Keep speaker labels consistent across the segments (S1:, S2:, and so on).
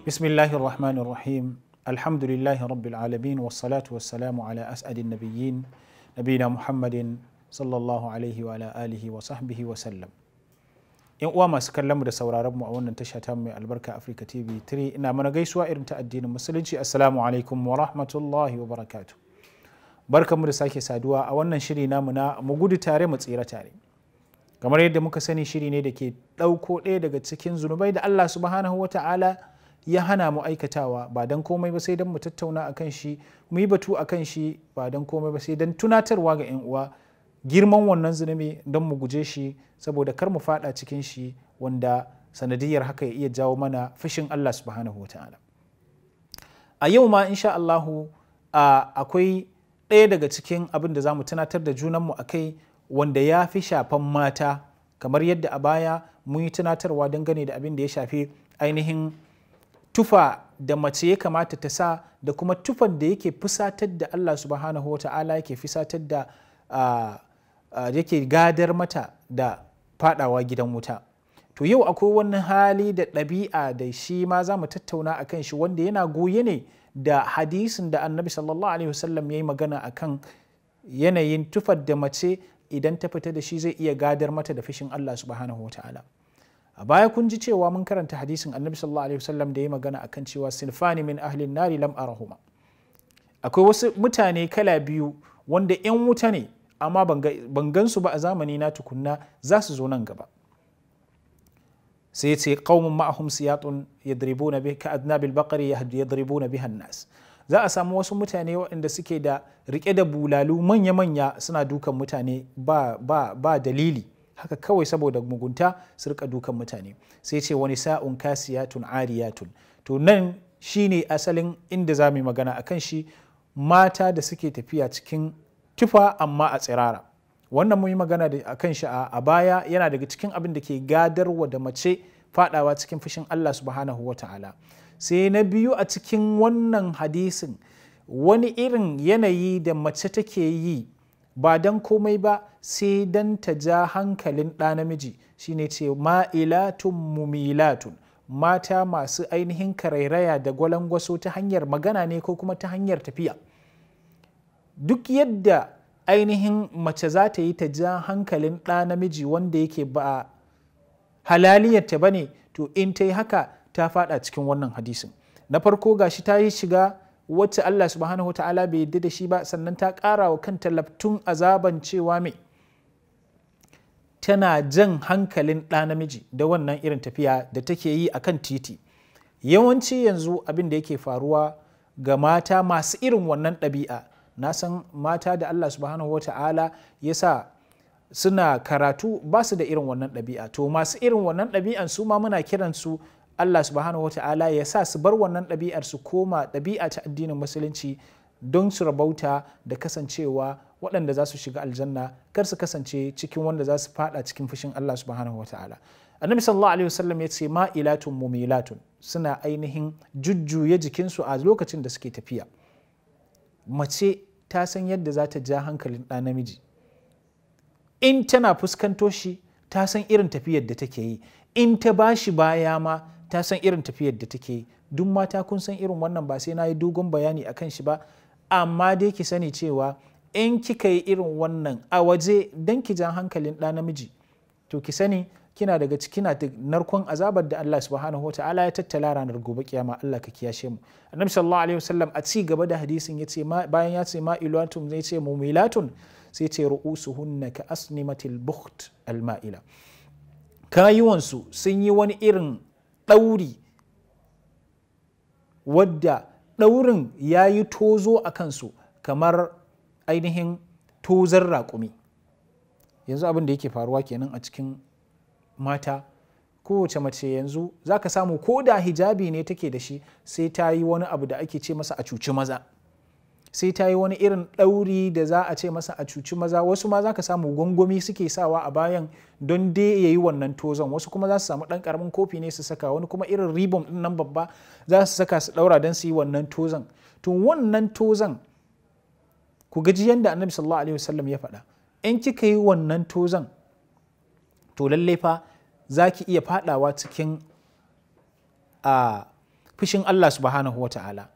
S1: Bismillahir Rahmanir Rahim. Alhamdulillahi Rabbil Alamin wassalatu wassalamu ala as'adin nabiyyin nabiyina Muhammadin sallallahu alaihi wa ala alihi wa sahbihi wa sallam. Yan uwa masu kallon mu da sauraron mu a wannan tasha ta mai albarka Africa TV3 ina mana gaisuwa irin ta addinin musulunci. Assalamu alaikum wa rahmatullahi wa barakatuh. Barkanmu da sake saduwa a wannan shiri namu na mu gudu tare mu tsira tare. Kamar yadda muka sani, shiri ne da ke ɗauko ɗaya daga cikin zunubai da Allah subhanahu wa ta'ala ya hana mu aikatawa, ba don komai ba sai don mu tattauna a kan shi, mu yi batu a kan shi, ba don komai ba sai don tunatarwa ga 'yan uwa girman wannan zunubi, don mu guje shi saboda kar mu fada cikin shi, wanda sanadiyar haka ya iya jawo mana fushin Allah subhanahu wa ta'ala. A yau ma insha Allahu akwai ɗaya daga cikin abin da za mu tunatar da junanmu a kai, wanda ya fi shafan mata, kamar yadda a baya mun yi tunatarwa dangane da abin da ya shafi ainihin tufa da mace ya kamata ta sa, da kuma tufan da yake fusatar da Allah subhanahu wa ta'ala, yake fusatar da yake gadar mata da fadawa gidan wuta. To yau akwai wani hali da ɗabi'a da shi ma za mu tattauna a kan shi, wanda yana goye ne da hadisin da annabi sallallahu alaihi wasallam ya yi magana a kan yanayin tufar da mace idan ta fita da shi zai iya gadar mata da fushin Allah subhanahu wa ta'ala. A baya kun ji cewa mun karanta hadisin annabi sallallahu alaihi wasallam da ya magana akan cewa sinfani min ahlin nari lam arahuma. Akwai wasu mutane kala biyu wanda 'yan wuta ne, amma ban gansu ba a zamani na tukunna, za su zo nan gaba. Sai ce qaumun ma'ahum siyatun yadribuna bi ka adnabil baqari yadribuna biha an-nas. Za a samu wasu mutane waɗanda suke da rike da bulalu manya-manya suna dukan mutane ba dalili, haka kawai saboda mugunta su rika dukan mutane. Sai ce wani sa'un kasiyatun ariyatun. To nan shine asalin inda za mu yi magana akan shi, mata da suke tafiya cikin tufa amma a tsirara. Wannan mun yi magana da akan shi a baya, yana daga cikin abin da ke gadarwa da mace fadawa cikin fushin Allah subhanahu wa ta'ala. Sai na biyu a cikin wannan hadisin, wani irin yanayi da mace take yi ba don komai ba sai don ta ja hankalin ɗa namiji, shine ce ma'ilatun mumilatun, mata masu ainihin karairaya da gwalangwaso ta hanyar magana ne ko kuma ta hanyar tafiya. Duk yadda ainihin mace za ta yi ta ja hankalin ɗa namiji wanda yake ba halaliyarta ba ne, to in ta yi haka ta fada cikin wannan hadisin. Na farko gashi ta yi shiga wacce Allah subhanahu wa ta'ala bai yarda da shi ba, sannan ta ƙara wa kanta laftun azaban cewa mai tana jan hankalin ɗa namiji da wannan irin tafiya da take yi a kan titi. Yawanci yanzu abin da yake faruwa ga mata masu irin wannan ɗabi'a, na san mata da Allah subhanahu wa ta'ala ya sa suna karatu ba su da irin wannan ɗabi'a. To masu irin wannan ɗabi'an su ma muna kiransu Allah subhanahu wa ta'ala ya sa su bar wannan ɗabi'ar su koma ɗabi'a ta addinin musulunci, don su rabauta da kasancewa waɗanda za su shiga aljanna, kar su kasance cikin wanda za su fada cikin fushin Allah subhanahu wa ta'ala. Annabi sallallahu alaihi wasallam ya ce ma'ilatun mumilatun, suna ainihin jujjuya jikinsu a lokacin da suke tafiya. Mace ta san yadda za ta ja hankalin ɗa namiji, in tana fuskanto shi ta san irin tafiyar da take yi, in ta bashi baya ma ta san irin tafiyar da take yi. Duk mata kun san irin wannan, ba sai na yi dogon bayani a kan shi ba, amma dai ki sani cewa in kika yi irin wannan a waje don ki ja hankalin ɗa namiji, to ki sani kina daga cikin narkon azabar da Allah subhanahu wa ta'ala ya tattala ranar gobe kiyama. Allah ka kiyashe mu. Annabi sallallahu alaihi wasallam a ci gaba da hadisin yace bayan ya ce ma'ilatun zai ce mumilatun, sai ce ru'usuhunna ka asnimatil bukht al-ma'ila. Kayuwansu sun yi wani irin ɗauri wadda ɗaurin ya yi tozo a kansu kamar ainihin tozar raƙumi. Yanzu abin da yake faruwa kenan a cikin mata. Kowace mace yanzu za ka samu ko da hijabi ne take da shi, sai ta yi wani abu da ake ce masa a cuci maza, sai ta yi wani irin ɗauri da za a ce masa a cuci maza. Wasu ma za ka samu gwangwami suke sawa a bayan don dai ya yi wannan tozon, wasu kuma za su samu ɗan ƙaramin kofi ne su saka, wani kuma irin ribon ɗin nan babba za su saka su ɗaura don su yi wannan tozon. To wannan tozon, ku gaji yadda annabi sallallahu alaihi wasallam ya faɗa, in kika yi wannan tozon to lalle fa za ki iya fadawa cikin fushin Allah subhanahu wa ta'ala,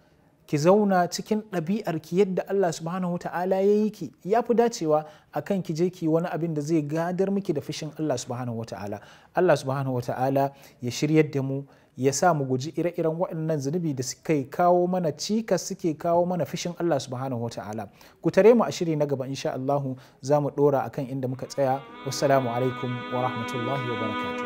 S1: ki zauna cikin ɗabi'arki yadda Allah subhanahu wa ta'ala ya yi ki, ya fi dacewa akan ki je ki wani abin da zai gadar miki da fushin Allah subhanahu wa ta'ala. Allah subhanahu wa ta'ala ya shiryar da mu, ya sa mu guji ire-iren waɗannan zunubi da suke kawo mana cikas, suke kawo mana fushin Allah subhanahu wa ta'ala. Ku tare mu a shiri na gaba insha Allah, za mu ɗora akan inda muka tsaya. Wassalamu alaikum wa rahmatullahi wa barakatuh.